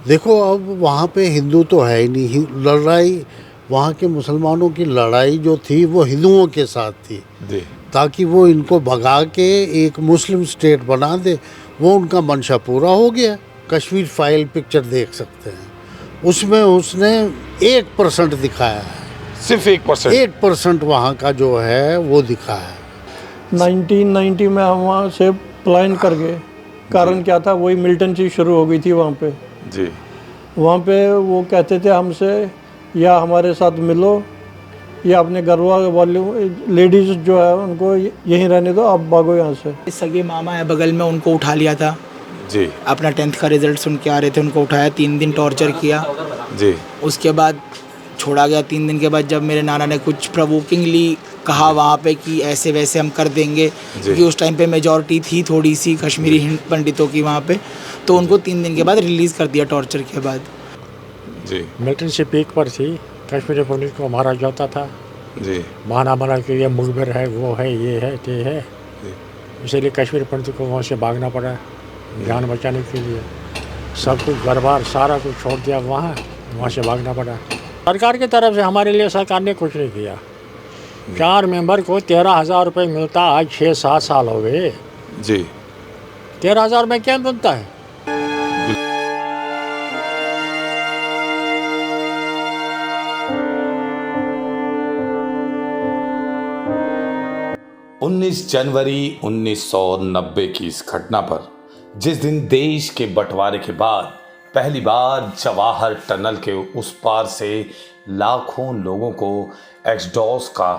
देखो अब वहाँ पे हिंदू तो है ही नहीं, लड़ाई वहाँ के मुसलमानों की लड़ाई जो थी वो हिंदुओं के साथ थी, जी ताकि वो इनको भगा के एक मुस्लिम स्टेट बना दे। वो उनका मंशा पूरा हो गया। कश्मीर फाइल पिक्चर देख सकते हैं, उसमें उसने 1% दिखाया है, सिर्फ 1%। 1% वहाँ का जो है वो दिखाया है। 1990 में हम वहाँ से पलायन कर गए। कारण क्या था, वही मिलिटेंसी शुरू हो गई थी वहाँ पे। जी वहाँ पे वो कहते थे हमसे, या हमारे साथ मिलो या अपने घर वाले लेडीज़ जो है उनको यहीं रहने दो, आप भागो यहाँ से। सगे मामा है बगल में, उनको उठा लिया था। जी अपना 10th का रिजल्ट सुन के आ रहे थे, उनको उठाया, 3 दिन टॉर्चर किया। जी उसके बाद छोड़ा गया। 3 दिन के बाद जब मेरे नाना ने कुछ प्रोवोकिंगली कहा वहाँ पे कि ऐसे वैसे हम कर देंगे, क्योंकि उस टाइम पे मेजॉरिटी थी थोड़ी सी कश्मीरी हिंद पंडितों की वहाँ पे, तो उनको 3 दिन के बाद रिलीज़ कर दिया टॉर्चर के बाद। जी मिलिटेंसी पीक पर थी, कश्मीरी पंडित को मारा जाता था। जी बहाना बना कि ये मुखबिर है, वो है, ये है, ते है। इसीलिए कश्मीरी पंडित को वहाँ से भागना पड़ा जान बचाने के लिए। सब कुछ घर बार सारा कुछ छोड़ दिया, वहाँ से भागना पड़ा। सरकार की तरफ से हमारे लिए सरकार ने कुछ नहीं किया। 4 मेंबर को 13,000 रुपये मिलता, आज 6-7 साल हो गए। जी 13,000 में क्या मिलता है? उन्नीस जनवरी 1990 की इस घटना पर, जिस दिन देश के बंटवारे के बाद पहली बार जवाहर टनल के उस पार से लाखों लोगों को एक्सडॉस का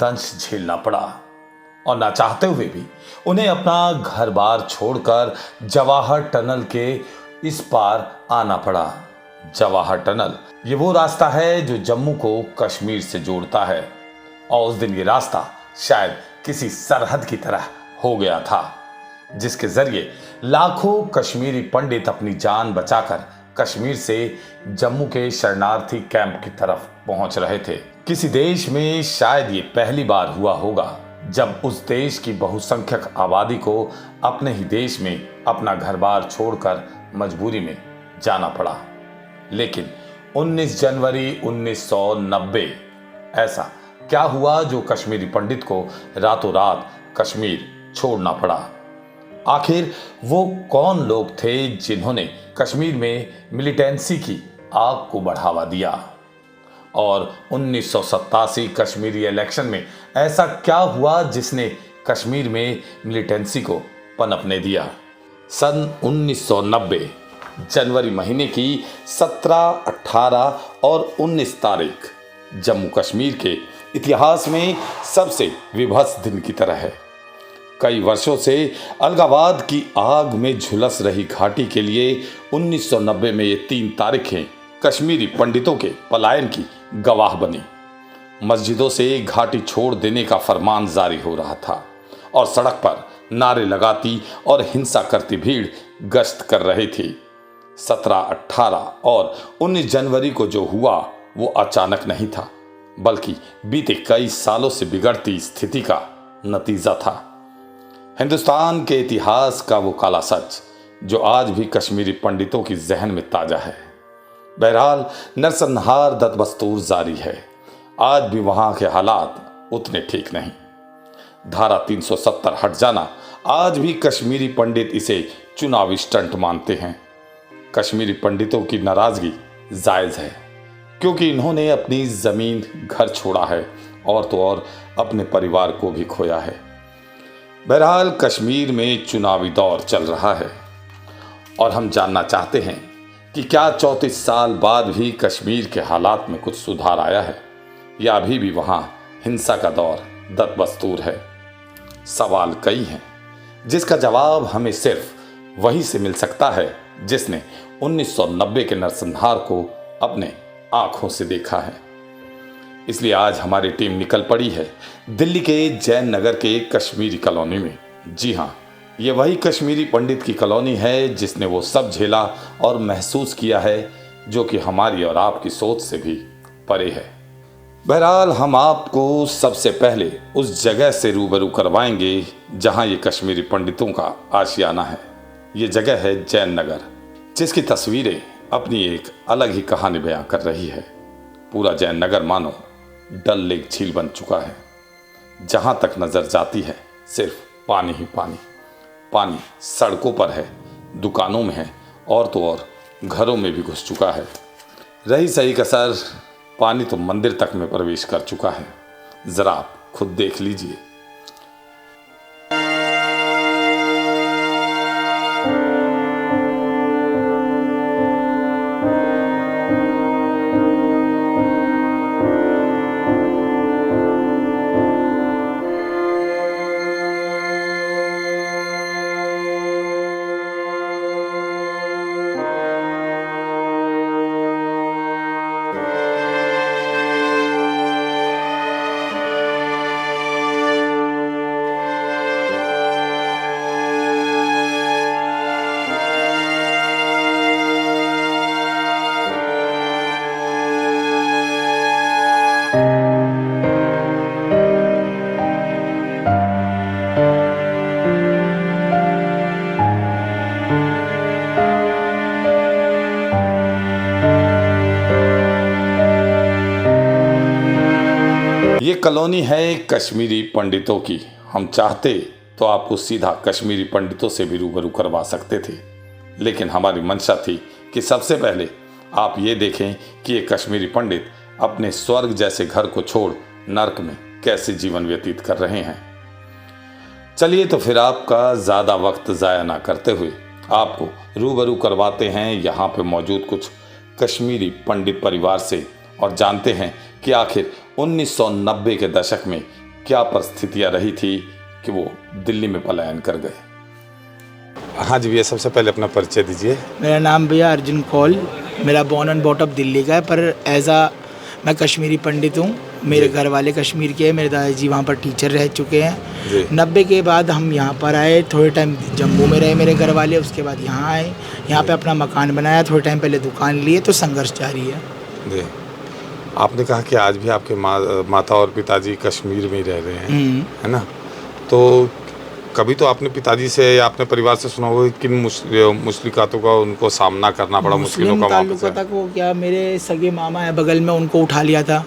दंश झेलना पड़ा और ना चाहते हुए भी उन्हें अपना घर बार छोड़कर जवाहर टनल के इस पार आना पड़ा। जवाहर टनल ये वो रास्ता है जो जम्मू को कश्मीर से जोड़ता है, और उस दिन ये रास्ता शायद किसी सरहद की तरह हो गया था, जिसके जरिए लाखों कश्मीरी पंडित अपनी जान बचाकर कश्मीर से जम्मू के शरणार्थी कैंप की तरफ पहुंच रहे थे। किसी देश में शायद ये पहली बार हुआ होगा जब उस देश की बहुसंख्यक आबादी को अपने ही देश में अपना घर बार छोड़कर मजबूरी में जाना पड़ा। लेकिन 19 जनवरी 1990 ऐसा क्या हुआ जो कश्मीरी पंडित को रातों रात कश्मीर छोड़ना पड़ा? आखिर वो कौन लोग थे जिन्होंने कश्मीर में मिलिटेंसी की आग को बढ़ावा दिया? और 1987 कश्मीरी इलेक्शन में ऐसा क्या हुआ जिसने कश्मीर में मिलिटेंसी को पनपने दिया? सन 1990 जनवरी महीने की 17, 18 और 19 तारीख जम्मू कश्मीर के इतिहास में सबसे विभत्स दिन की तरह है। कई वर्षों से अलगावाद की आग में झुलस रही घाटी के लिए 1990 में ये 3 तारीखें कश्मीरी पंडितों के पलायन की गवाह बनी। मस्जिदों से घाटी छोड़ देने का फरमान जारी हो रहा था और सड़क पर नारे लगाती और हिंसा करती भीड़ गश्त कर रही थी। 17, 18 और 19 जनवरी को जो हुआ वो अचानक नहीं था, बल्कि बीते कई सालों से बिगड़ती स्थिति का नतीजा था। हिंदुस्तान के इतिहास का वो काला सच जो आज भी कश्मीरी पंडितों की जहन में ताजा है। बहरहाल नरसंहार दस्तूर जारी है। आज भी वहां के हालात उतने ठीक नहीं। धारा 370 हट जाना आज भी कश्मीरी पंडित इसे चुनावी स्टंट मानते हैं। कश्मीरी पंडितों की नाराजगी जायज है, क्योंकि इन्होंने अपनी जमीन घर छोड़ा है और तो और अपने परिवार को भी खोया है। बहरहाल कश्मीर में चुनावी दौर चल रहा है और हम जानना चाहते हैं कि क्या 34 साल बाद भी कश्मीर के हालात में कुछ सुधार आया है या अभी भी वहां हिंसा का दौर दस्तूर है। सवाल कई हैं जिसका जवाब हमें सिर्फ वही से मिल सकता है जिसने 1990 के नरसंहार को अपने आंखों से देखा है। इसलिए आज हमारी टीम निकल पड़ी है दिल्ली के जैन नगर के कश्मीरी कॉलोनी में। जी हाँ, ये वही कश्मीरी पंडित की कॉलोनी है जिसने वो सब झेला और महसूस किया है जो कि हमारी और आपकी सोच से भी परे है। बहरहाल हम आपको सबसे पहले उस जगह से रूबरू करवाएंगे जहां ये कश्मीरी पंडितों का आशियाना है। ये जगह है जैन नगर, जिसकी तस्वीरें अपनी एक अलग ही कहानी बयां कर रही है। पूरा जयनगर मानो डल लेक झील बन चुका है। जहां तक नजर जाती है सिर्फ पानी ही पानी। पानी सड़कों पर है, दुकानों में है और तो और घरों में भी घुस चुका है। रही सही कसर, पानी तो मंदिर तक में प्रवेश कर चुका है। जरा आप खुद देख लीजिए। ये कॉलोनी है कश्मीरी पंडितों की। हम चाहते तो आपको सीधा कश्मीरी पंडितों से भी रूबरू करवा सकते थे, लेकिन हमारी मंशा थी कि सबसे पहले आप ये देखें कि ये कश्मीरी पंडित अपने स्वर्ग जैसे घर को छोड़ नर्क में कैसे जीवन व्यतीत कर रहे हैं। चलिए तो फिर आपका ज़्यादा वक्त ज़ाया ना करते हुए आपको रूबरू करवाते हैं यहाँ पे मौजूद कुछ कश्मीरी पंडित परिवार से और जानते हैं कि आखिर 1990 के दशक में क्या परिस्थितियां रही थी कि वो दिल्ली में पलायन कर गए। हाँ जी भैया, सबसे पहले अपना परिचय दीजिए। मेरा नाम भैया अर्जुन कौल, मेरा born and bought up Delhi का है, पर मैं कश्मीरी पंडित हूँ। मेरे घर वाले कश्मीर के हैं, मेरे दादाजी वहाँ पर टीचर रह चुके हैं। 90 के बाद हम यहाँ पर आए, थोड़े टाइम जम्मू में रहे मेरे घर वाले, उसके बाद यहाँ आए, यहाँ पे अपना मकान बनाया, थोड़े टाइम पहले दुकान लिए, तो संघर्ष जारी है। जी, आपने कहा कि आज भी आपके माता और पिताजी कश्मीर में ही रह रहे हैं, है ना? तो कभी तो आपने पिताजी से या अपने परिवार से सुना होगा किन मुश्किलातों का उनको सामना करना पड़ा, मुश्किलों का ताल्लुक तक वो क्या, मेरे सगे मामा है बगल में, उनको उठा लिया था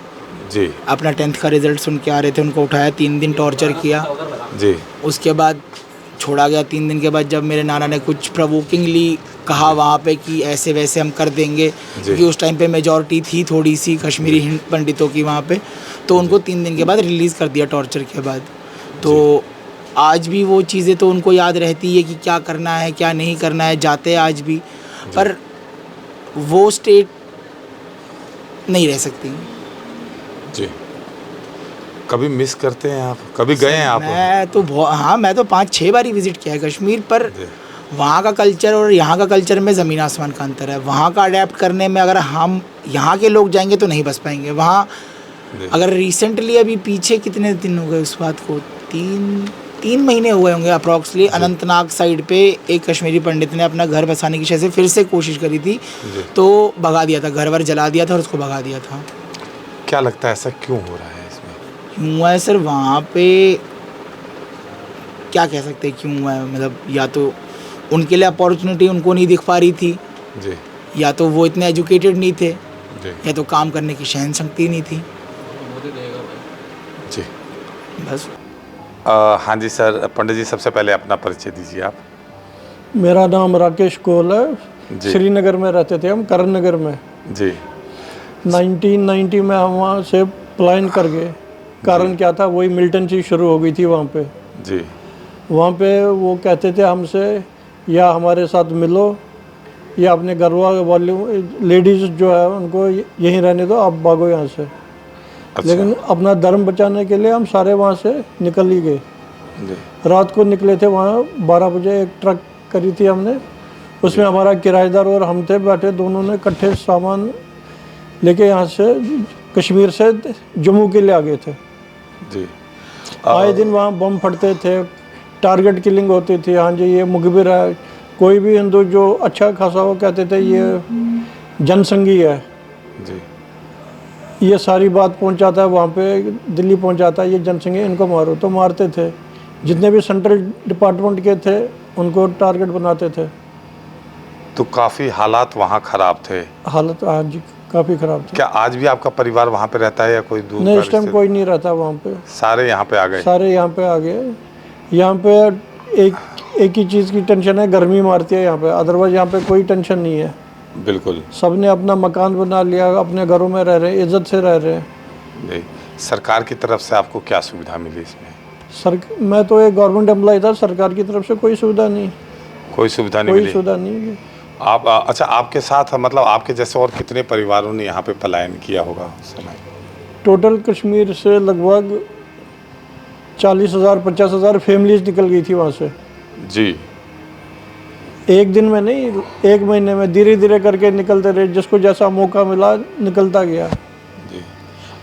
जी। अपना 10th का रिजल्ट सुन के आ रहे थे, उनको उठाया, 3 दिन टॉर्चर किया जी। उसके बाद छोड़ा गया। 3 दिन के बाद जब मेरे नाना ने कुछ प्रोवोकिंगली कहा वहाँ पे कि ऐसे वैसे हम कर देंगे, क्योंकि उस टाइम पे मेजॉरिटी थी थोड़ी सी कश्मीरी हिंद पंडितों की वहाँ पे, तो उनको 3 दिन के बाद रिलीज़ कर दिया टॉर्चर के बाद। तो आज भी वो चीज़ें तो उनको याद रहती है कि क्या करना है क्या नहीं करना है, जाते हैं आज भी, पर वो स्टेट नहीं रह सकती जी। कभी मिस करते हैं आप, कभी गए हैं आप? मैं तो 5-6 बार ही विज़िट किया है कश्मीर, पर वहाँ का कल्चर और यहाँ का कल्चर में ज़मीन आसमान का अंतर है। वहाँ का अडेप्ट करने में अगर हम यहाँ के लोग जाएंगे तो नहीं बस पाएंगे। वहाँ अगर रिसेंटली अभी पीछे कितने दिन हो गए उस बात को, 3 महीने हो गए होंगे अप्रॉक्सली, अनंतनाग साइड पे एक कश्मीरी पंडित ने अपना घर बसाने की शायद से फिर से कोशिश करी थी, तो भगा दिया था, घर वर जला दिया था और उसको भगा दिया था। क्या लगता है ऐसा क्यों हो रहा है? इसमें क्यों हुआ है सर, वहाँ पे क्या कह सकते हैं क्यों हुआ है, मतलब या तो उनके लिए अपॉर्चुनिटी उनको नहीं दिख पा रही थी जी, या तो वो इतने एजुकेटेड नहीं थे जी, या तो काम करने की सहन शक्ति नहीं थी जी। बस। हाँ जी सर, पंडित जी सबसे पहले अपना परिचय दीजिए आप। मेरा नाम राकेश कोल है, जी। श्रीनगर में रहते थे हम, करण नगर में। जी। 1990 में हम वहाँ से पलायन कर गए। कारण क्या था, वही मिलिटेंसी शुरू हो गई थी वहाँ पे। जी। वहाँ पे वो कहते थे हमसे, या हमारे साथ मिलो या अपने घर वाले लेडीज़ जो है उनको यहीं रहने दो, आप भागो यहाँ से। अच्छा। लेकिन अपना धर्म बचाने के लिए हम सारे वहाँ से निकल ही गए। रात को निकले थे, वहाँ 12 बजे एक ट्रक करी थी हमने, उसमें हमारा किराएदार और हम थे बैठे, दोनों ने इकट्ठे सामान लेके यहाँ से कश्मीर से जम्मू के लिए आ गए थे जी। आए दिन वहाँ बम फटते थे, टारगेट किलिंग होती थी। हाँ जी, ये मुखबिर है, कोई भी हिंदू जो अच्छा खासा वो कहते थे ये जनसंघी है जी। ये सारी बात पहुंचाता है वहाँ पे, दिल्ली पहुंचाता है, ये जनसंघी, इनको मारो, तो मारते थे। जितने भी सेंट्रल डिपार्टमेंट के थे उनको टारगेट बनाते थे। तो काफ़ी हालात वहाँ ख़राब थे। हालत हाँ जी काफ़ी ख़राब थी। क्या आज भी आपका परिवार वहाँ पे रहता है या कोई दूर नहीं, का इस टाइम रिश्ते- कोई नहीं रहता वहाँ पे, सारे यहाँ पे आ गए? सारे यहाँ पे आ गए। यहाँ पे एक ही चीज़ की टेंशन है, गर्मी मारती है यहाँ पे, अदरवाइज यहाँ पे कोई टेंशन नहीं है। बिल्कुल सबने अपना मकान बना लिया, अपने घरों में रह रहे हैं, इज्जत से रह रहे हैं। जी। सरकार की तरफ से आपको क्या सुविधा मिली इसमें? मैं तो एक गवर्नमेंट एम्प्लॉय था, सरकार की तरफ से कोई सुविधा नहीं, कोई सुविधा नहीं कोई मिली? सुविधा नहीं। आप अच्छा, आपके साथ मतलब आपके जैसे और कितने परिवारों ने यहाँ पे पलायन किया होगा उस समय? टोटल कश्मीर से लगभग 40,000 50,000 फैमिलीज निकल गई थी वहाँ से। जी। एक दिन में नहीं, एक महीने में धीरे धीरे करके निकलते रहे, जिसको जैसा मौका मिला निकलता गया। जी।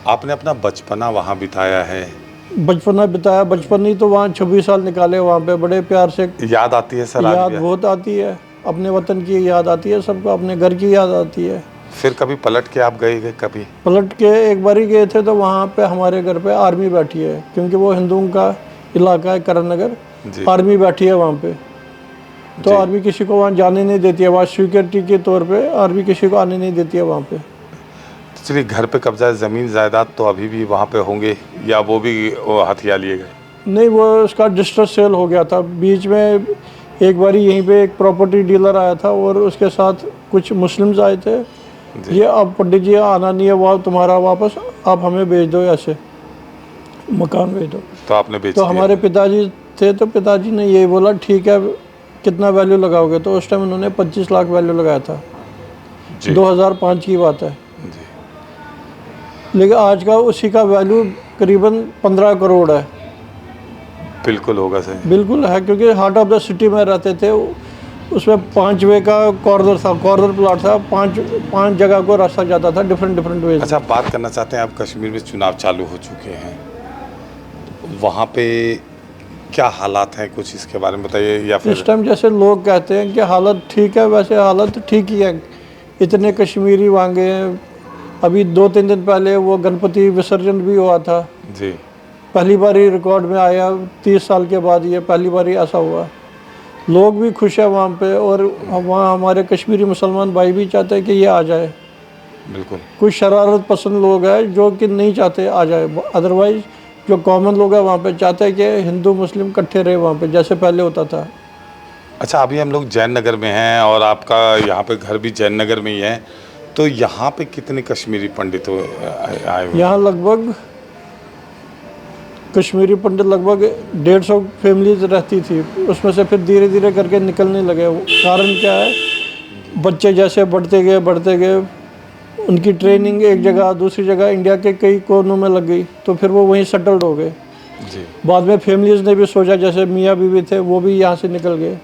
आपने अपना बचपना वहाँ बिताया है, बचपना बिताया, बचपन ही तो वहाँ 26 साल निकाले, वहाँ पे बड़े प्यार से। याद आती है सर? आज याद भी? बहुत आती है, अपने वतन की याद आती है, सबको अपने घर की याद आती है। फिर कभी पलट के आप गए कभी? पलट के एक बार ही गए थे, तो वहाँ पे हमारे घर पे आर्मी बैठी है, क्योंकि वो हिंदुओं का इलाका है, करण नगर। जी। आर्मी बैठी है वहाँ पे, तो जी। आर्मी किसी को वहाँ जाने नहीं देती है, वहाँ सिक्योरिटी के तौर पे आर्मी किसी को आने नहीं देती है वहाँ पे। तो चलिए, घर पे कब्जा ज़मीन जायदाद तो अभी भी वहाँ पे होंगे या वो भी हथिया लिए गए? नहीं, वो उसका डिस्ट्रेस सेल हो गया था। बीच में एक बारी यहीं पे एक प्रॉपर्टी डीलर आया था और उसके साथ कुछ मुस्लिम्स आए थे। ये अब पंडित जी आना नहीं है, वो तुम्हारा वापस, आप हमें भेज दो, ऐसे मकान भेज दो। तो आपने बेच तो दिया? हमारे पिताजी थे, तो पिताजी ने यही बोला ठीक है, कितना वैल्यू लगाओगे? तो उस टाइम उन्होंने 25 लाख वैल्यू लगाया था। जी। 2005 की बात है। जी। लेकिन आज का उसी का वैल्यू करीबन 15 करोड़ है। बिल्कुल होगा सही। बिल्कुल है, क्योंकि हार्ट ऑफ द सिटी में रहते थे, उसमें 5 वे का कॉर्नर था, कॉर्नर प्लॉट था, 5 जगह को रास्ता जाता था, डिफरेंट वे। अच्छा, आप बात करना चाहते हैं, आप कश्मीर में चुनाव चालू हो चुके हैं, वहाँ पे क्या हालात हैं, कुछ इसके बारे में बताइए। या फिर इस टाइम जैसे लोग कहते हैं कि हालत ठीक है, वैसे हालत ठीक ही है। इतने कश्मीरी वहाँ गए हैं। अभी 2-3 दिन पहले वो गणपति विसर्जन भी हुआ था। जी। पहली बार ही रिकॉर्ड में आया, 30 साल के बाद ये पहली बार ही ऐसा हुआ। लोग भी खुश है वहाँ पे, और वहाँ हमारे कश्मीरी मुसलमान भाई भी चाहते हैं कि ये आ जाए। बिल्कुल। कुछ शरारत पसंद लोग हैं जो कि नहीं चाहते आ जाए, अदरवाइज जो कॉमन लोग हैं वहाँ पे चाहते हैं कि हिंदू मुस्लिम इकट्ठे रहे वहाँ पे, जैसे पहले होता था। अच्छा, अभी हम लोग जैन नगर में हैं और आपका यहाँ पे घर भी जैन नगर में ही है, तो यहाँ पे कितने कश्मीरी पंडित आए हुए? यहाँ लगभग कश्मीरी पंडित लगभग 150 फैमिलीज रहती थी, उसमें से फिर धीरे धीरे करके निकलने लगे। कारण क्या है, बच्चे जैसे बढ़ते गए, उनकी ट्रेनिंग एक जगह दूसरी जगह इंडिया के कई कोनों में लग गई, तो फिर वो वहीं सेटल्ड हो गए। जी। बाद में फैमिलीज ने भी सोचा, जैसे मियाँ बीवी थे वो भी यहाँ से निकल गए।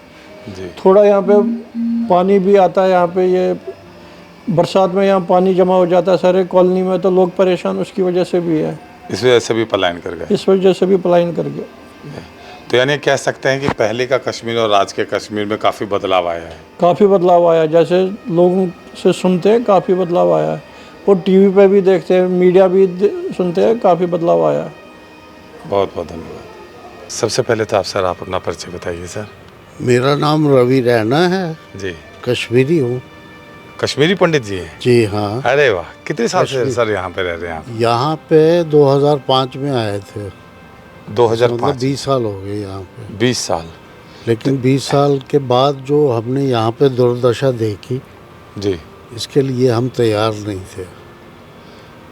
जी। थोड़ा यहाँ पे पानी भी आता है, यहाँ पे ये बरसात में यहाँ पानी जमा हो जाता है सारे कॉलोनी में, तो लोग परेशान उसकी वजह से भी है। इस वजह से भी पलायन कर गए? इस वजह से भी पलायन कर गए। तो यानी कह सकते हैं कि पहले का कश्मीर और आज के कश्मीर में काफ़ी बदलाव आया है? काफ़ी बदलाव आया, जैसे लोगों से सुनते हैं काफ़ी बदलाव आया है, और टीवी पे भी देखते हैं, मीडिया भी सुनते हैं, काफ़ी बदलाव आया है। बहुत बहुत धन्यवाद। सबसे पहले तो आप सर, आप अपना परिचय बताइए सर। मेरा नाम रवि रैना है, जी। कश्मीरी हूँ। कश्मीरी पंडित जी हैं? जी हाँ। अरे वाह, कितने साल से सर यहाँ पे रह रहे हैं आप? यहाँ पे 2005 में आए थे। 2005? 20 साल हो गए यहाँ पे। 20 साल। लेकिन 20 साल के बाद जो हमने यहाँ पे दुर्दशा देखी, जी। इसके लिए हम तैयार नहीं थे।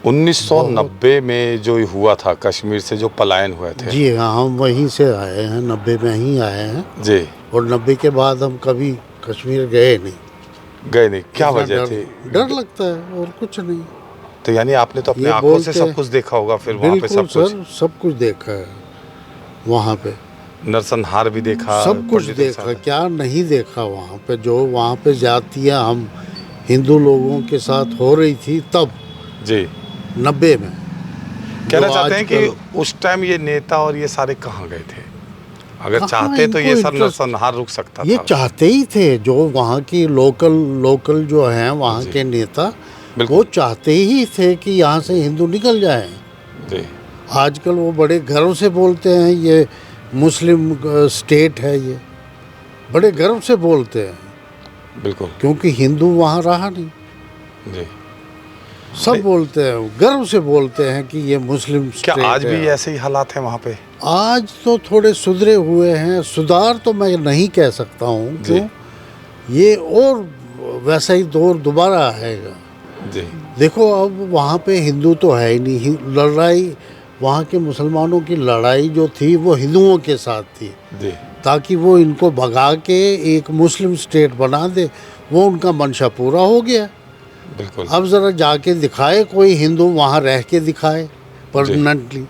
1990 में जो हुआ था, कश्मीर से जो पलायन हुए थे। जी हाँ, हम वहीं से आए हैं, 90 में ही आए हैं। जी। और 90 के बाद हम कभी कश्मीर गए नहीं। क्या वजह थी? डर लगता है और कुछ नहीं। तो यानी आपने तो अपनी ये आंखों से बोलते सब कुछ देखा होगा फिर वहाँ पे? सब बिल्कुल कुछ सर, सब कुछ देखा है वहाँ पे। नरसंहार भी देखा, सब कुछ पंडितों के देखा, साथ? क्या नहीं देखा वहाँ पे। जो वहाँ पे जातियाँ हम हिंदू लोगों के साथ हो रही थी तब, जी, 90 में। कहना जो चाहते हैं कि आजकल- उस टाइम ये नेता और ये सारे कहाँ गए थे? अगर कहाँ चाहते तो ये इनको सब interest- नरसंहार रुक सकता ये था। चाहते ही थे, जो वहाँ की लोकल जो हैं वहाँ के नेता, बिल्कुल। वो चाहते ही थे कि यहाँ से हिंदू निकल जाएं। जी। आजकल वो बड़े गर्व से बोलते हैं ये मुस्लिम स्टेट है, ये बड़े गर्व से बोलते हैं। बिल्कुल क्योंकि हिंदू वहाँ रहा नहीं। जी। सब बोलते हैं, गर्व से बोलते हैं कि ये मुस्लिम क्या स्टेट आज भी है। ऐसे ही हालात हैं वहाँ पे? आज तो थोड़े सुधरे हुए हैं, सुधार तो मैं नहीं कह सकता हूँ, जी। क्यों ये और वैसा ही दौर दोबारा आएगा। जी देखो अब वहाँ पे हिंदू तो है ही नहीं, लड़ाई वहाँ के मुसलमानों की लड़ाई जो थी वो हिंदुओं के साथ थी, जी ताकि वो इनको भगा के एक मुस्लिम स्टेट बना दे। वो उनका मंशा पूरा हो गया। बिल्कुल। अब ज़रा जाके दिखाए कोई हिंदू, वहाँ रह के दिखाए परमानेंटली।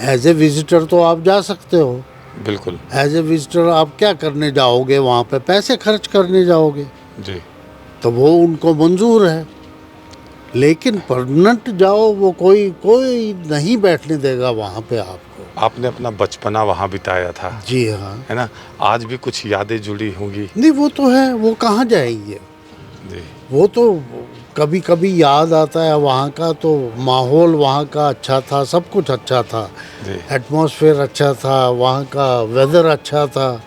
एज ए विजिटर तो आप जा सकते हो, बिल्कुल। एज ए विजिटर आप क्या करने जाओगे वहाँ पे? पैसे खर्च करने जाओगे, जी तो वो उनको मंजूर है। लेकिन परमानेंट जाओ, वो कोई नहीं बैठने देगा वहाँ पे आपको। आपने अपना बचपना वहाँ बिताया था, जी हाँ। है ना? आज भी कुछ यादें जुड़ी होंगी। नहीं वो तो है, वो कहाँ जाएंगे। जी वो तो कभी कभी याद आता है वहाँ का, तो माहौल वहाँ का अच्छा था, सब कुछ अच्छा था, जी एटमॉस्फेयर अच्छा था, वहाँ का वेदर अच्छा था,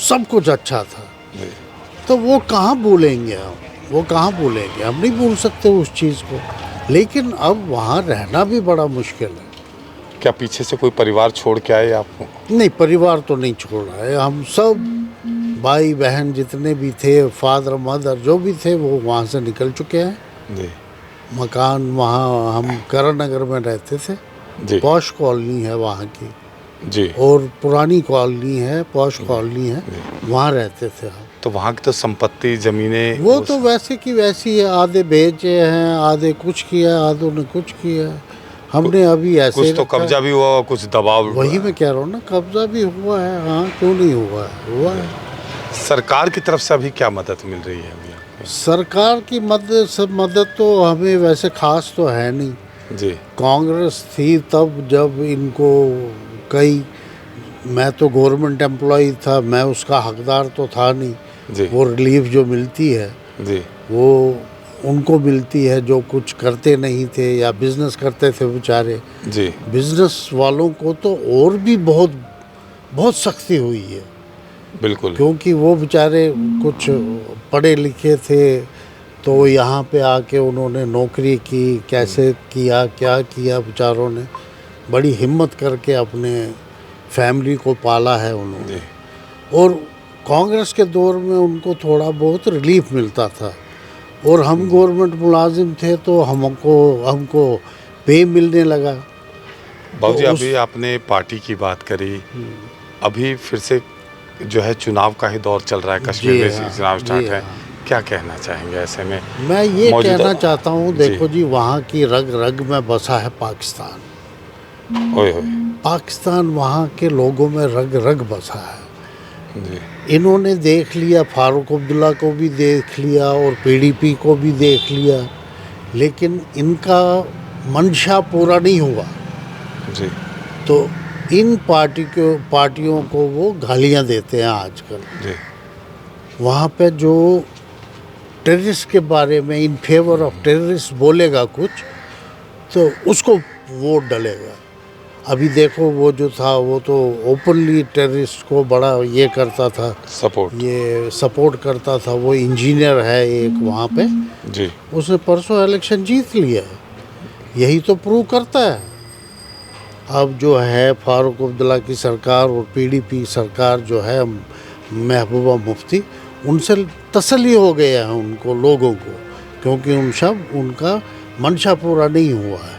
सब कुछ अच्छा था। जी। तो वो कहाँ भूलेंगे हम, वो कहाँ भूलेंगे, हम नहीं भूल सकते उस चीज़ को। लेकिन अब वहाँ रहना भी बड़ा मुश्किल है। क्या पीछे से कोई परिवार छोड़ के आए आपको? नहीं, परिवार तो नहीं छोड़ा है, हम सब भाई बहन जितने भी थे, फादर मदर जो भी थे, वो वहाँ से निकल चुके हैं। जी मकान वहाँ हम करण नगर में रहते थे, जी पॉश कॉलोनी है वहाँ की, जी। और पुरानी कॉलोनी है, पॉश कॉलोनी है, वहाँ रहते थे हम। तो वहाँ की तो संपत्ति जमीनें वो तो वैसे की वैसी है, आधे बेचे हैं, आधे कुछ किया, आधों ने कुछ किया। हमने अभी ऐसे कुछ तो रखा है। कब्जा भी हुआ, कुछ दबाव। वही मैं कह रहा हूँ ना, कब्जा भी हुआ है। हाँ, क्यों नहीं हुआ है, हुआ है। सरकार की तरफ से अभी क्या मदद मिल रही है अभी आपको? सरकार की मदद तो हमें वैसे खास तो है नहीं। जी कांग्रेस थी तब जब इनको कई, मैं तो गवर्नमेंट एम्प्लॉय था, मैं उसका हकदार तो था नहीं। जी वो रिलीफ जो मिलती है जी वो उनको मिलती है जो कुछ करते नहीं थे या बिजनेस करते थे बेचारे। जी बिजनेस वालों को तो और भी बहुत सख्ती हुई है, बिल्कुल। क्योंकि वो बेचारे कुछ पढ़े लिखे थे, तो यहाँ पे आके उन्होंने नौकरी की, कैसे किया, क्या किया, बेचारों ने बड़ी हिम्मत करके अपने फैमिली को पाला है उन्होंने। जी और कांग्रेस के दौर में उनको थोड़ा बहुत रिलीफ मिलता था, और हम गवर्नमेंट मुलाजिम थे तो हमको पे मिलने लगा। बाबूजी, तो अभी आपने पार्टी की बात करी, अभी फिर से जो है चुनाव का ही दौर चल रहा है, कश्मीर जी में हाँ, चुनाव स्टार्ट जी है। हाँ। क्या कहना चाहेंगे ऐसे में? मैं ये मौजूदा- कहना चाहता हूँ, जी। देखो जी, वहाँ की रग रग में बसा है पाकिस्तान। ओए होए। पाकिस्तान वहाँ के लोगों में रग रग बसा है। जी इन्होंने देख लिया, फारूक अब्दुल्ला को भी देख लिया और पीडीपी को भी देख लिया, लेकिन इनका मंशा पूरा नहीं हुआ। जी तो इन पार्टियों को वो गालियाँ देते हैं आजकल। जी वहाँ पे जो टेररिस्ट के बारे में इन फेवर ऑफ टेररिस्ट बोलेगा कुछ, तो उसको वोट डलेगा। अभी देखो, वो जो था वो तो ओपनली टेररिस्ट को बड़ा ये करता था, सपोर्ट। ये सपोर्ट करता था। वो इंजीनियर है एक वहाँ पे, जी उसने परसों इलेक्शन जीत लिया है। यही तो प्रूव करता है। अब जो है फारूक अब्दुल्ला की सरकार और पीडीपी सरकार जो है, महबूबा मुफ्ती, उनसे तसल्ली हो गया है उनको, लोगों को, क्योंकि उनका मंशा पूरा नहीं हुआ है।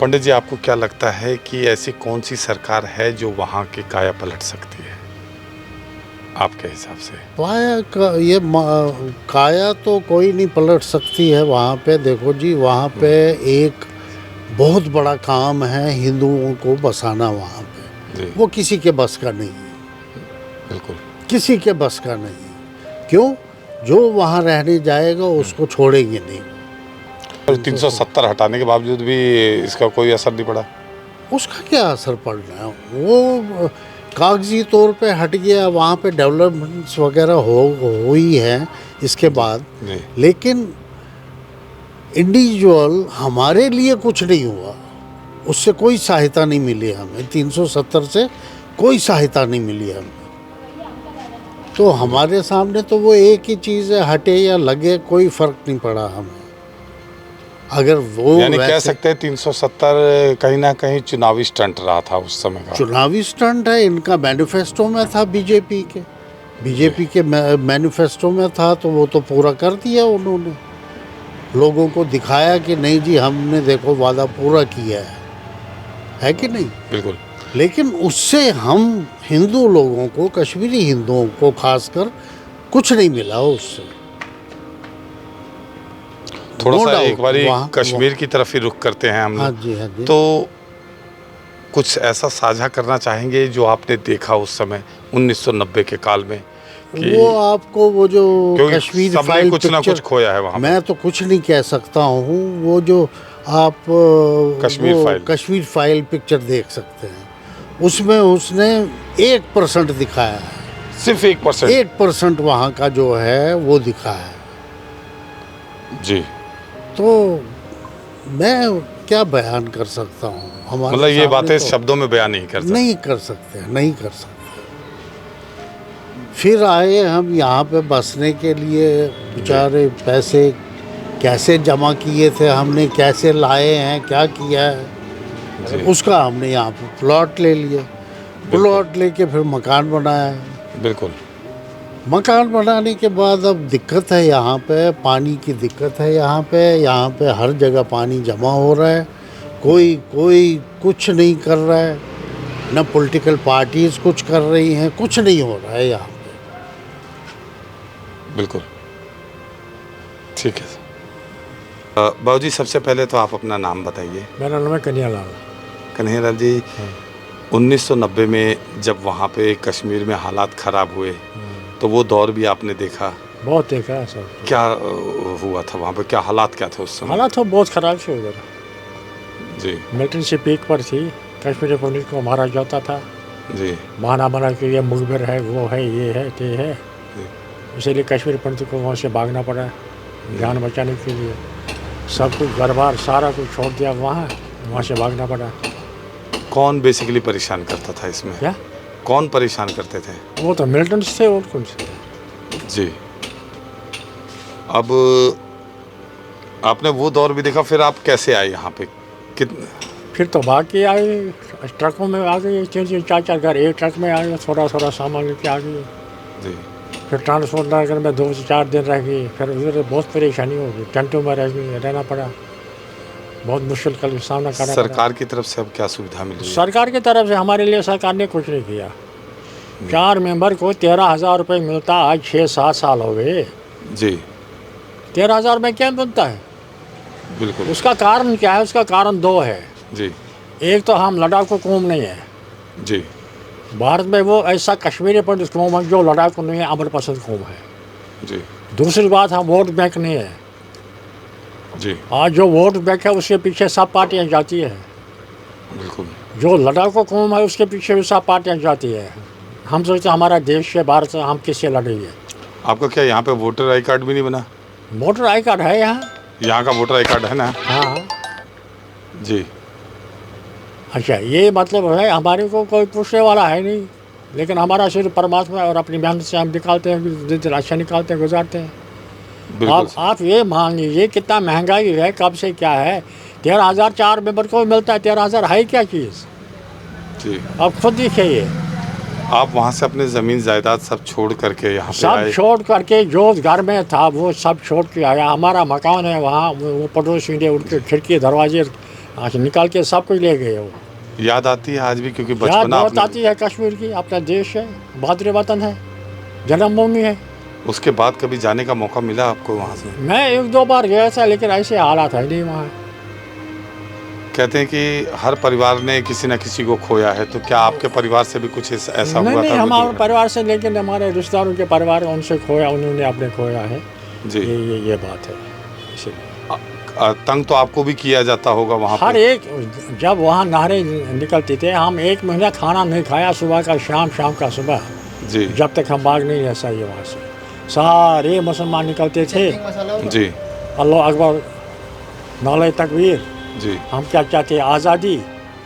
पंडित जी, आपको क्या लगता है कि ऐसी कौन सी सरकार है जो वहाँ की काया पलट सकती है आपके हिसाब से? काया तो कोई नहीं पलट सकती है वहाँ पे। देखो जी, वहाँ पे एक बहुत बड़ा काम है हिंदुओं को बसाना वहाँ पे। जी वो किसी के बस का नहीं है, बिल्कुल। किसी के बस का नहीं है। क्यों? जो वहाँ रहने जाएगा उसको छोड़ेंगे नहीं। और 370 हटाने के बावजूद भी इसका कोई असर नहीं पड़ा। उसका क्या असर पड़ना है? वो कागजी तौर पे हट गया, वहाँ पे डेवलपमेंट्स वगैरह हुई है इसके बाद, जी लेकिन इंडिविजुअल हमारे लिए कुछ नहीं हुआ, उससे कोई सहायता नहीं मिली हमें। 370 से कोई सहायता नहीं मिली हमें। तो हमारे सामने तो वो एक ही चीज़ है, हटे या लगे कोई फ़र्क नहीं पड़ा हमें। अगर वो यानी कह वैसे सकते हैं 370 कहीं ना कहीं चुनावी स्टंट रहा था उस समय का। चुनावी स्टंट है, इनका मैनिफेस्टो में था, बीजेपी के मैनिफेस्टो में था, तो वो तो पूरा कर दिया उन्होंने। लोगों को दिखाया कि नहीं जी हमने देखो वादा पूरा किया है कि नहीं। बिल्कुल। लेकिन उससे हम हिंदू लोगों को, कश्मीरी हिंदुओं को खासकर कुछ नहीं मिला उससे। थोड़ा No सा doubt, एक बारी वहाँ- कश्मीर की तरफ ही रुख करते हैं हम हाँ लोग। जी, हाँ जी। तो कुछ ऐसा साझा करना चाहेंगे जो आपने देखा उस समय 1990 के काल में कि वो आपको वो जो क्योंकि कश्मीर सबने फाइल कुछ ना पिक्चर, कुछ खोया है वहाँ पे। मैं तो कुछ नहीं कह सकता हूँ। वो जो आप कश्मीर फाइल पिक्चर देख सकते हैं, उसमें उसने 1% दिखाया है। सिर्फ 1%। 1% वहाँ का जो है वो दिखाया है। जी। तो मैं क्या बयान कर सकता हूँ? हमारे मतलब ये सामने बातें तो शब्दों में बयान नहीं कर सकते। नहीं कर सकते, नहीं कर सकते। फिर आए हम यहाँ पे बसने के लिए, बेचारे पैसे कैसे जमा किए थे हमने, कैसे लाए हैं, क्या किया है, उसका हमने यहाँ पे प्लॉट ले लिया। प्लॉट लेके फिर मकान बनाया। बिल्कुल। मकान बनाने के बाद अब दिक्कत है यहाँ पे, पानी की दिक्कत है यहाँ पे हर जगह पानी जमा हो रहा है। कोई कुछ नहीं कर रहा है, न पॉलिटिकल पार्टीज कुछ कर रही हैं, कुछ नहीं हो रहा है यहाँ पे। बिल्कुल ठीक है। बाबूजी सबसे पहले तो आप अपना नाम बताइए। मेरा नाम है कन्हैयालाल। कन्हैयालाल जी, 1990 में जब वहाँ पे कश्मीर में हालात ख़राब हुए तो वो दौर भी आपने देखा। बहुत देखा है सब। क्या हुआ था वहाँ पे, क्या हालात क्या थे उस समय? हालात तो बहुत ख़राब से उधर। जी मिलिटेंसी पीक पर थी, कश्मीरी पुलिस को मारा जाता था। जी। बहाना बना के ये मुखबिर है, वो है, ये है, ते है। इसीलिए कश्मीरी पंडित को वहाँ से भागना पड़ा जान बचाने के लिए। सब कुछ घर बार सारा कुछ छोड़ दिया, वहाँ से भागना पड़ा। कौन बेसिकली परेशान करता था इसमें? क्या? कौन परेशान करते थे? वो तो मिलिटेंट्स थे और कौन से। जी। अब आपने वो दौर भी देखा, फिर आप कैसे आए यहाँ पे? फिर तो भाग के आए, ट्रकों में आ गए, 3-4 घर एक ट्रक में आ गए, थोड़ा सामान लेके आ गए। जी। फिर ट्रांसपोर्ट नगर में 2 से 4 दिन रह गए। फिर उधर बहुत परेशानी हो गई, टेंटों में रहना पड़ा, बहुत मुश्किल का सामना करना पड़ा। सरकार की तरफ से अब क्या सुविधा मिली है? सरकार की तरफ से हमारे लिए सरकार ने कुछ नहीं किया। 4 मेंबर को 13,000 रुपये मिलता, आज 6-7 साल हो गए। जी। 13,000 में क्या मिलता है? बिल्कुल। उसका कारण क्या है? उसका कारण 2 है। जी। एक तो हम लड़ाकू कौम नहीं है। जी। भारत में वो ऐसा कश्मीरी पंडित कौम है जो लड़ाकू नहीं है, अमर पसंद कौम है। जी। दूसरी बात, हम वोट बैंक नहीं है। जी। आज जो वोट बैंक है उसके पीछे सब पार्टियां जाती है। बिल्कुल। जो लड़ाकू कौम है उसके पीछे भी सब पार्टियां जाती है। हम सोचते हमारा देश है, भारत है, हम किससे लड़ेंगे? आपका क्या यहाँ पे वोटर आई कार्ड भी नहीं बना? वोटर आई कार्ड है यहाँ का वोटर आई कार्ड है ना? हाँ। जी। अच्छा, ये मतलब है हमारे को कोई पूछने वाला है नहीं, लेकिन हमारा सिर्फ परमात्मा और अपनी मेहनत से हम निकालते हैं, दिन अच्छा निकालते हैं, गुजारते हैं। अब आप ये मान लीजिए कितना महंगाई है, कब से क्या है। 13,000 4 मेंबर को मिलता है, 13,000 है क्या चीज़? जी। अब खुद देखिए। आप वहाँ से अपने ज़मीन जायदाद सब छोड़ करके यहाँ पे सब आए? छोड़ करके जो घर में था वो सब छोड़ के आया। हमारा मकान है वहाँ, वो पड़ोसी ने उनके खिड़की दरवाजे निकाल के सब कुछ ले गए। वो याद आती है आज भी, क्योंकि याद बचपना बहुत आपने। आती है कश्मीर की। अपना देश है, बहादुर वतन है, जन्मभूमि है। उसके बाद कभी जाने का मौका मिला आपको वहाँ से? मैं 1-2 बार गया था, लेकिन ऐसे हालात है नहीं वहाँ। कहते हैं कि हर परिवार ने किसी न किसी को खोया है, तो क्या आपके परिवार से भी कुछ ऐसा हुआ था? नहीं, हमारे परिवार से, लेकिन हमारे रिश्तेदारों के परिवार उनसे खोया, उन्होंने अपने खोया है। जी। ये बात है। इसीलिए तंग तो आपको भी किया जाता होगा वहाँ हर पे? एक, जब वहाँ नहरें निकलती थे, हम 1 महीना खाना नहीं खाया, सुबह का शाम, शाम का सुबह, जी। जब तक हम भाग नहीं ऐसा ये वहाँ से। सारे मुसलमान निकलते थे, जी। अल्लाह अकबर, नाले तकबीर, जी। हम क्या चाहते हैं, आज़ादी।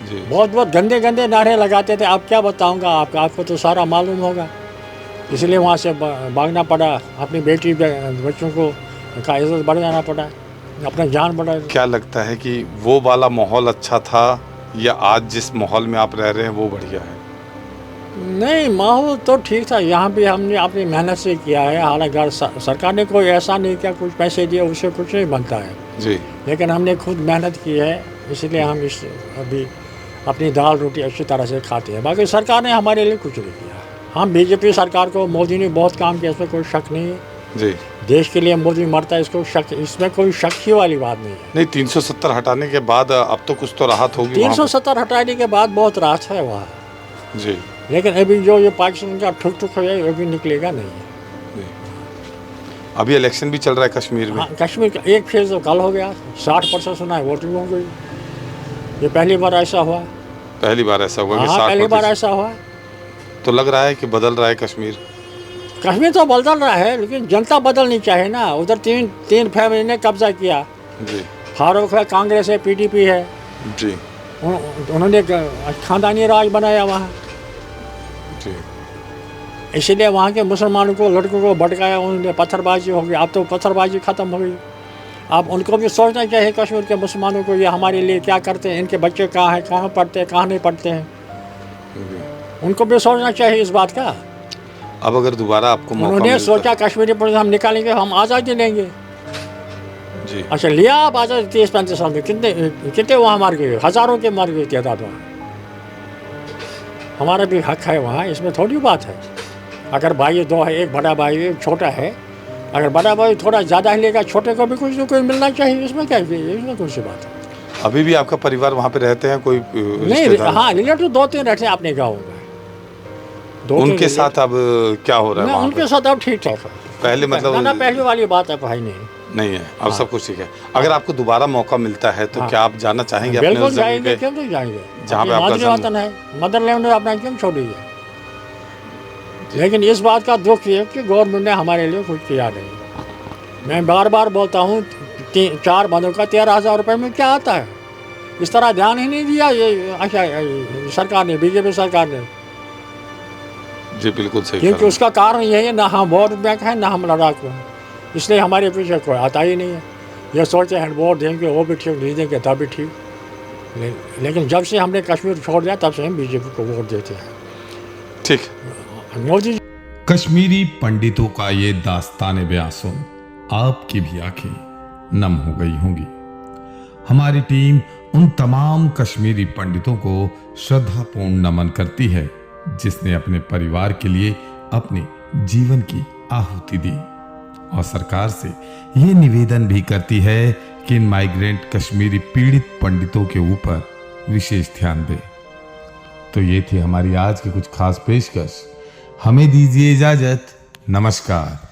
जी। बहुत गंदे नारे लगाते थे। अब क्या बताऊंगा आपको तो सारा मालूम होगा। इसलिए वहाँ से भागना पड़ा, अपनी बेटी बच्चों को का इज्जत बढ़ जाना पड़ा, अपना जान बढ़ा। क्या लगता है कि वो वाला माहौल अच्छा था या आज जिस माहौल में आप रह रहे हैं वो बढ़िया है? नहीं, माहौल तो ठीक था, यहाँ भी हमने अपनी मेहनत से किया है। हालांकि सरकार ने कोई ऐसा नहीं किया, कुछ पैसे दिए उससे कुछ नहीं बनता है जी, लेकिन हमने खुद मेहनत की है, इसलिए हम इस अभी अपनी दाल रोटी अच्छी तरह से खाते हैं। बाकी सरकार ने हमारे लिए कुछ नहीं किया। हम बीजेपी सरकार को, मोदी ने बहुत काम किया, इसमें कोई शक नहीं है जी। देश के लिए मोदी मरता है, इसमें कोई शक ही वाली बात नहीं है। नहीं, 370 हटाने के बाद अब तो कुछ तो राहत होगी। 370 हटाने के बाद बहुत राहत है वहाँ जी, लेकिन अभी जो ये पाकिस्तान का ठुक ठुक है अभी निकलेगा नहीं। अभी इलेक्शन भी चल रहा है कश्मीर में। हाँ, कश्मीर का एक फेज तो कल हो गया, 60% सुना है वोटिंग हो गई। ये पहली बार ऐसा हुआ। पहली बार ऐसा हुआ कि हाँ, 60%? पहली बार ऐसा हुआ। तो लग रहा है कि बदल रहा है कश्मीर। कश्मीर तो बदल रहा है लेकिन जनता बदलनी चाहिए ना। उधर तीन फैमिली ने कब्जा किया। जी फारूक है, कांग्रेस है, पीडीपी है, जी उन्होंने खानदानी राज बनाया वहाँ, जी। इसीलिए वहाँ के मुसलमानों को, लड़कों को भटकाया उन्होंने, पत्थरबाजी हो गई। अब तो पत्थरबाजी ख़त्म हो गई। अब उनको भी सोचना चाहिए कश्मीर के मुसलमानों को, ये हमारे लिए क्या करते हैं, इनके बच्चे कहाँ हैं, कहाँ पढ़ते हैं, कहाँ नहीं पढ़ते हैं, उनको भी सोचना चाहिए इस बात का। अब अगर दोबारा आपको मौका उन्होंने मिलता- सोचा कश्मीरी पुलिस हम निकालेंगे, हम आज़ादी लेंगे। जी अच्छा, लिया आप आज़ादी 30-35 साल में, कितने वहाँ मार गए, हज़ारों के मार गए तादाद वहाँ। हमारा भी हक है वहाँ, इसमें थोड़ी बात है। अगर भाई दो है, एक बड़ा भाई एक छोटा है, अगर बड़ा भाई थोड़ा ज़्यादा ही लेगा, छोटे को भी कुछ न कुछ मिलना चाहिए, इसमें क्या है, इसमें कौन सी बात है। अभी भी आपका परिवार वहाँ पे रहते हैं? कोई नहीं, रिश्तेदार? हाँ, रिलेटिव 2-3 रहते हैं अपने गाँव में। उनके साथ अब क्या हो रहा है वहाँ उनके पे? साथ अब ठीक ठाक है। पहले मतलब ना पहले वाली बात है भाई, नहीं है, अब सब कुछ ठीक है। अगर आपको दोबारा मौका मिलता है तो क्या आप जाना चाहेंगे अपने बिल्कुल उस जगह जाएंगे, पे क्यों नहीं जाएंगे। जहाँ पे आपका मादरी जन्म- वतन है, मदरलैंड अपना क्यों छोड़िए। लेकिन इस बात का दुख ये कि गवर्नमेंट ने हमारे लिए कुछ किया नहीं। मैं बार बार बोलता हूँ, 4 बंदों का 13,000 रुपये में क्या आता है, इस तरह ध्यान ही नहीं दिया ये अच्छा सरकार ने, बीजेपी सरकार ने। जी बिल्कुल सही। क्योंकि उसका कारण यही है, ना हम वोट बैंक है ना हम लड़ाकू हैं, इसलिए हमारे पीछे कोई आता ही नहीं है। ये सोचते हैं वोट देंगे वो भी ठीक, नहीं देंगे तब भी ठीक। लेकिन जब से हमने कश्मीर छोड़ दिया तब से हम बीजेपी को वोट देते हैं। ठीक। मोदी कश्मीरी पंडितों का ये दास्तान बयां सुन आपकी भी आंखें नम हो गई होंगी। हमारी टीम उन तमाम कश्मीरी पंडितों को श्रद्धापूर्ण नमन करती है जिसने अपने परिवार के लिए अपने जीवन की आहुति दी, और सरकार से ये निवेदन भी करती है कि इन माइग्रेंट कश्मीरी पीड़ित पंडितों के ऊपर विशेष ध्यान दे। तो ये थी हमारी आज की कुछ खास पेशकश। हमें दीजिए इजाजत। नमस्कार।